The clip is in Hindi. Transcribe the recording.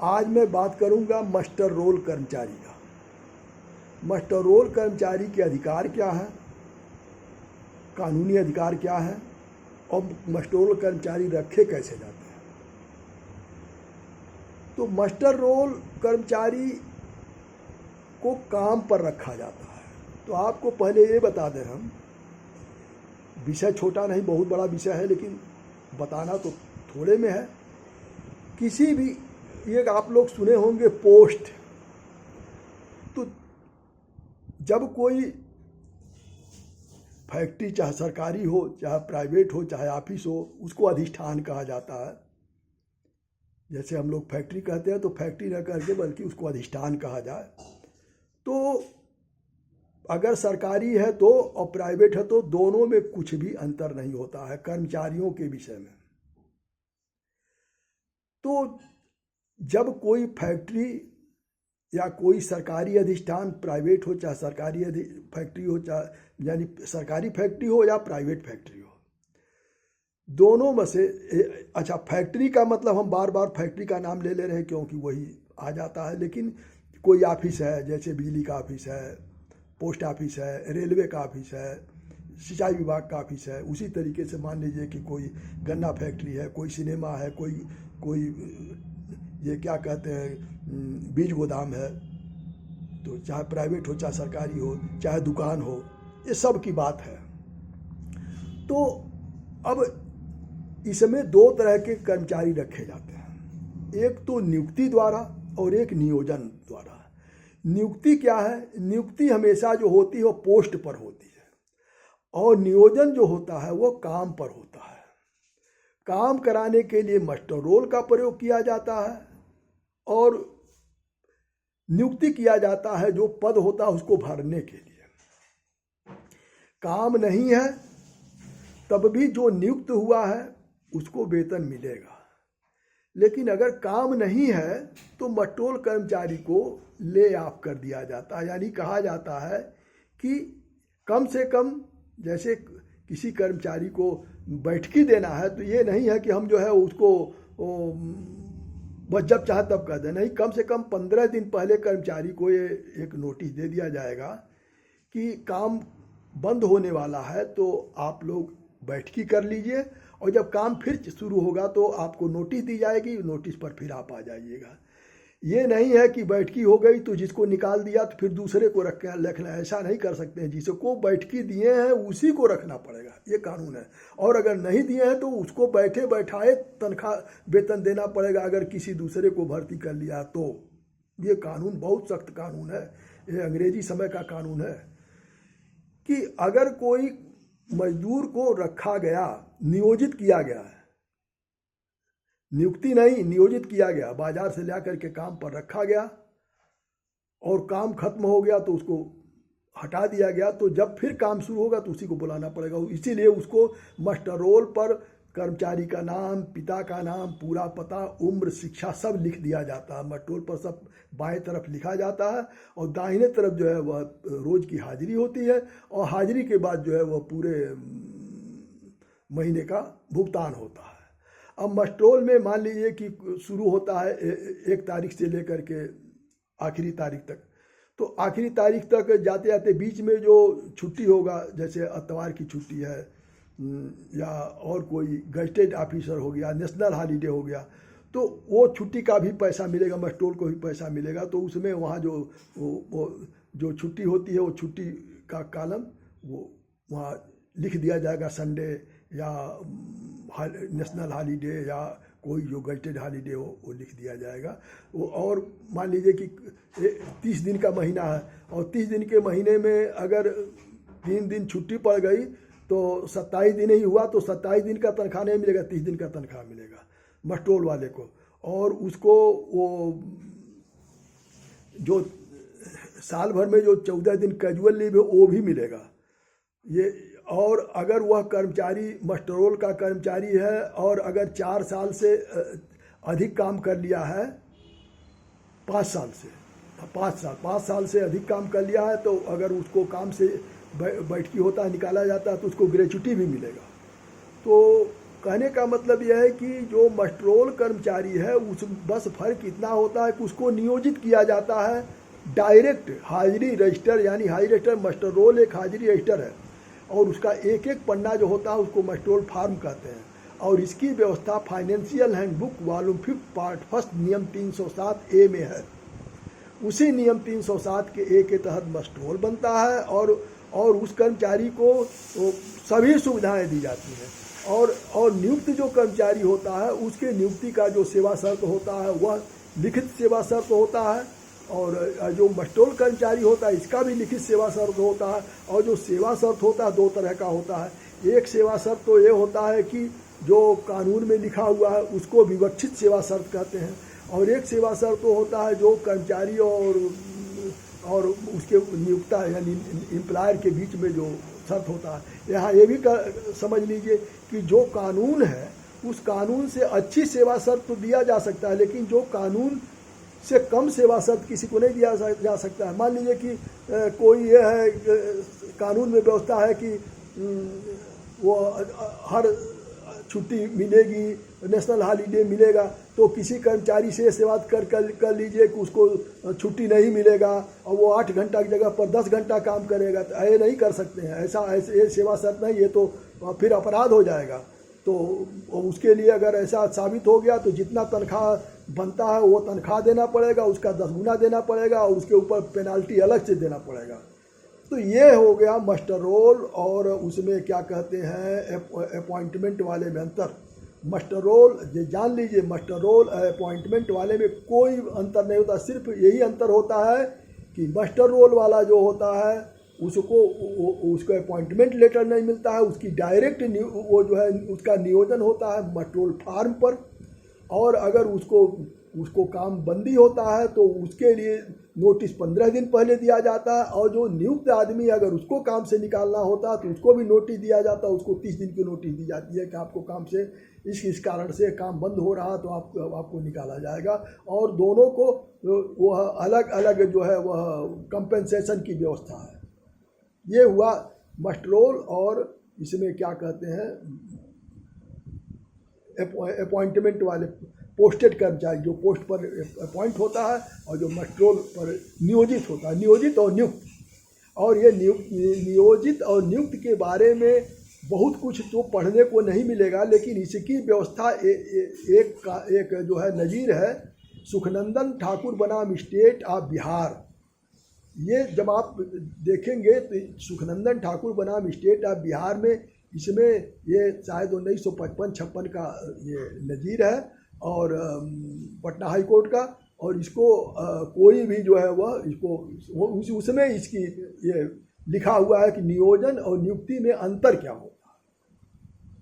आज मैं बात करूंगा मास्टर रोल कर्मचारी का। मास्टर रोल कर्मचारी के अधिकार क्या है, कानूनी अधिकार क्या है और मास्टर रोल कर्मचारी रखे कैसे जाते हैं। तो मास्टर रोल कर्मचारी को काम पर रखा जाता है। तो आपको पहले ये बता दें हम, विषय छोटा नहीं बहुत बड़ा विषय है, लेकिन बताना तो थोड़े में है। किसी भी ये आप लोग सुने होंगे पोस्ट, तो जब कोई फैक्ट्री चाहे सरकारी हो चाहे प्राइवेट हो चाहे ऑफिस हो, उसको अधिष्ठान कहा जाता है। जैसे हम लोग फैक्ट्री कहते हैं तो फैक्ट्री न करके बल्कि उसको अधिष्ठान कहा जाए। तो अगर सरकारी है तो और प्राइवेट है तो दोनों में कुछ भी अंतर नहीं होता है कर्मचारियों के विषय में। तो जब कोई फैक्ट्री या कोई सरकारी अधिष्ठान, प्राइवेट हो चाहे सरकारी फैक्ट्री हो, चाहे यानी सरकारी फैक्ट्री हो या प्राइवेट फैक्ट्री हो, दोनों में से अच्छा फैक्ट्री का मतलब हम बार बार फैक्ट्री का नाम ले रहे हैं क्योंकि वही आ जाता है। लेकिन कोई ऑफिस है, जैसे बिजली का ऑफिस है, पोस्ट ऑफिस है, रेलवे का ऑफिस है, सिंचाई विभाग का ऑफिस है, उसी तरीके से मान लीजिए कि कोई गन्ना फैक्ट्री है, कोई सिनेमा है, कोई ये क्या कहते हैं बीज गोदाम है। तो चाहे प्राइवेट हो चाहे सरकारी हो चाहे दुकान हो, ये सब की बात है। तो अब इसमें दो तरह के कर्मचारी रखे जाते हैं, एक तो नियुक्ति द्वारा और एक नियोजन द्वारा। नियुक्ति क्या है? नियुक्ति हमेशा जो होती है वो पोस्ट पर होती है और नियोजन जो होता है वो काम पर होता है। काम कराने के लिए मास्टर रोल का प्रयोग किया जाता है और नियुक्ति किया जाता है जो पद होता है उसको भरने के लिए। काम नहीं है तब भी जो नियुक्त हुआ है उसको वेतन मिलेगा, लेकिन अगर काम नहीं है तो मास्टर रोल कर्मचारी को ले ऑफ कर दिया जाता है। यानी कहा जाता है कि कम से कम जैसे किसी कर्मचारी को बैठकी देना है तो ये नहीं है कि हम जो है उसको बस जब चाहे तब कर दें, नहीं, कम से कम 15 दिन पहले कर्मचारी को ये एक नोटिस दे दिया जाएगा कि काम बंद होने वाला है तो आप लोग बैठकी कर लीजिए और जब काम फिर शुरू होगा तो आपको नोटिस दी जाएगी, नोटिस पर फिर आप आ जाइएगा। ये नहीं है कि बैठकी हो गई तो जिसको निकाल दिया तो फिर दूसरे को रखना, ऐसा नहीं कर सकते हैं। जिसको बैठकी दिए हैं उसी को रखना पड़ेगा, ये कानून है। और अगर नहीं दिए हैं तो उसको बैठे बैठाए तनख्वाह वेतन देना पड़ेगा अगर किसी दूसरे को भर्ती कर लिया तो। ये कानून बहुत सख्त कानून है, ये अंग्रेजी समय का कानून है कि अगर कोई मजदूर को रखा गया, नियोजित किया गया है, नियुक्ति नहीं नियोजित किया गया, बाजार से ला करके काम पर रखा गया और काम खत्म हो गया तो उसको हटा दिया गया, तो जब फिर काम शुरू होगा तो उसी को बुलाना पड़ेगा। इसीलिए उसको मास्टर रोल पर कर्मचारी का नाम, पिता का नाम, पूरा पता, उम्र, शिक्षा सब लिख दिया जाता है। मास्टर रोल पर सब बाएं तरफ लिखा जाता है और दाहिने तरफ जो है वह रोज की हाजिरी होती है और हाजिरी के बाद जो है वह पूरे महीने का भुगतान होता है। अब मास्टर रोल में मान लीजिए कि शुरू होता है 1 तारीख से लेकर के आखिरी तारीख तक, तो आखिरी तारीख तक जाते जाते बीच में जो छुट्टी होगा, जैसे इतवार की छुट्टी है या और कोई गजटेड ऑफिसर हो गया, नेशनल हॉलीडे हो गया, तो वो छुट्टी का भी पैसा मिलेगा, मास्टर रोल को भी पैसा मिलेगा। तो उसमें वहाँ जो छुट्टी होती है वो छुट्टी का कॉलम वो वहाँ लिख दिया जाएगा, संडे या नेशनल हॉलीडे या कोई जो गजटेड हॉलीडे हो वो लिख दिया जाएगा। वो और मान लीजिए कि 30 दिन का महीना है और 30 दिन के महीने में अगर 3 दिन छुट्टी पड़ गई तो 27 दिन ही हुआ तो 27 दिन का तनख्वाह नहीं मिलेगा, 30 दिन का तनख्वाह मिलेगा मास्टर रोल वाले को। और उसको वो जो साल भर में जो 14 दिन कैजुअल लीव है वो भी मिलेगा ये। और अगर वह कर्मचारी मास्टर रोल का कर्मचारी है और अगर 4 साल से अधिक काम कर लिया है, 5 साल से अधिक काम कर लिया है, तो अगर उसको काम से बैठकी होता है, निकाला जाता है तो उसको ग्रेच्युटी भी मिलेगा। तो कहने का मतलब यह है कि जो मस्टरोल कर्मचारी है उस बस फर्क इतना होता है कि उसको नियोजित किया जाता है डायरेक्ट हाजिरी रजिस्टर, यानी हाजिरी रजिस्टर, मस्टरोल एक हाजिरी रजिस्टर है और उसका एक एक पन्ना जो होता है उसको मस्टरोल फार्म कहते हैं। और इसकी व्यवस्था फाइनेंशियल हैंडबुक वॉल्यूम 5 पार्ट 1 नियम 307A में है। उसी नियम 307 के A के तहत मस्टरोल बनता है और उस कर्मचारी को सभी सुविधाएं दी जाती हैं। और नियुक्त जो कर्मचारी होता है उसके नियुक्ति का जो सेवा शर्त होता है वह लिखित सेवा शर्त होता है, और जो मस्टरोल कर्मचारी होता है इसका भी लिखित सेवा शर्त होता है। और जो सेवा शर्त होता है 2 तरह का होता है। एक सेवा शर्त तो ये होता है कि जो कानून में लिखा हुआ है उसको विवक्षित सेवा शर्त कहते हैं, और एक सेवा शर्त तो होता है जो कर्मचारी और उसके नियुक्ता यानी एम्प्लॉयर के बीच में जो शर्त होता है। यहाँ ये भी समझ लीजिए कि जो कानून है उस कानून से अच्छी सेवा शर्त तो दिया जा सकता है, लेकिन जो कानून से कम सेवा शर्त किसी को नहीं दिया जा सकता है। मान लीजिए कि कोई ये है कानून में व्यवस्था है कि वो हर छुट्टी मिलेगी, नेशनल हॉलीडे मिलेगा, तो किसी कर्मचारी से सेवा कर लीजिए कि उसको छुट्टी नहीं मिलेगा और वो 8 घंटा की जगह पर 10 घंटा काम करेगा, तो ये नहीं कर सकते हैं। ऐसे सेवा शर्त नहीं, ये तो फिर अपराध हो जाएगा। तो उसके लिए अगर ऐसा साबित हो गया तो जितना तनख्वाह बनता है वो तनख्वाह देना पड़ेगा, उसका 10 गुना देना पड़ेगा और उसके ऊपर पेनाल्टी अलग से देना पड़ेगा। तो ये हो गया मस्टरोल और उसमें क्या कहते हैं अपॉइंटमेंट वाले में अंतर। मस्टरोल ये जान लीजिए, मस्टरोल अपॉइंटमेंट वाले में कोई अंतर नहीं होता। सिर्फ यही अंतर होता है कि मस्टरोल वाला जो होता है उसको अपॉइंटमेंट लेटर नहीं मिलता है, उसकी डायरेक्ट वो जो है उसका नियोजन होता है मस्टरोल फार्म पर। और अगर उसको काम बंदी होता है तो उसके लिए नोटिस 15 दिन पहले दिया जाता है, और जो नियुक्त आदमी अगर उसको काम से निकालना होता है तो उसको भी नोटिस दिया जाता है, उसको 30 दिन की नोटिस दी जाती है कि आपको काम से इस कारण से काम बंद हो रहा तो आपको निकाला जाएगा। और दोनों को वह अलग अलग जो है वह कंपेंसेशन की व्यवस्था है। ये हुआ मस्टरोल और इसमें क्या कहते हैं अपॉइंटमेंट वाले पोस्टेड कर्मचारी, जो पोस्ट पर अपॉइंट होता है और जो मस्टरोल पर नियोजित होता है, नियोजित और नियुक्त। और ये नियोजित और नियुक्त के बारे में बहुत कुछ तो पढ़ने को नहीं मिलेगा, लेकिन इसकी व्यवस्था एक जो है नज़ीर है सुखनंदन ठाकुर बनाम स्टेट ऑफ बिहार। ये जब आप देखेंगे तो सुखनंदन ठाकुर बनाम स्टेट ऑफ बिहार में इसमें ये शायद 1955-56 का ये नज़ीर है और पटना हाई कोर्ट का। और इसको कोई भी जो है वह इसको उसमें इसकी ये लिखा हुआ है कि नियोजन और नियुक्ति में अंतर क्या हो।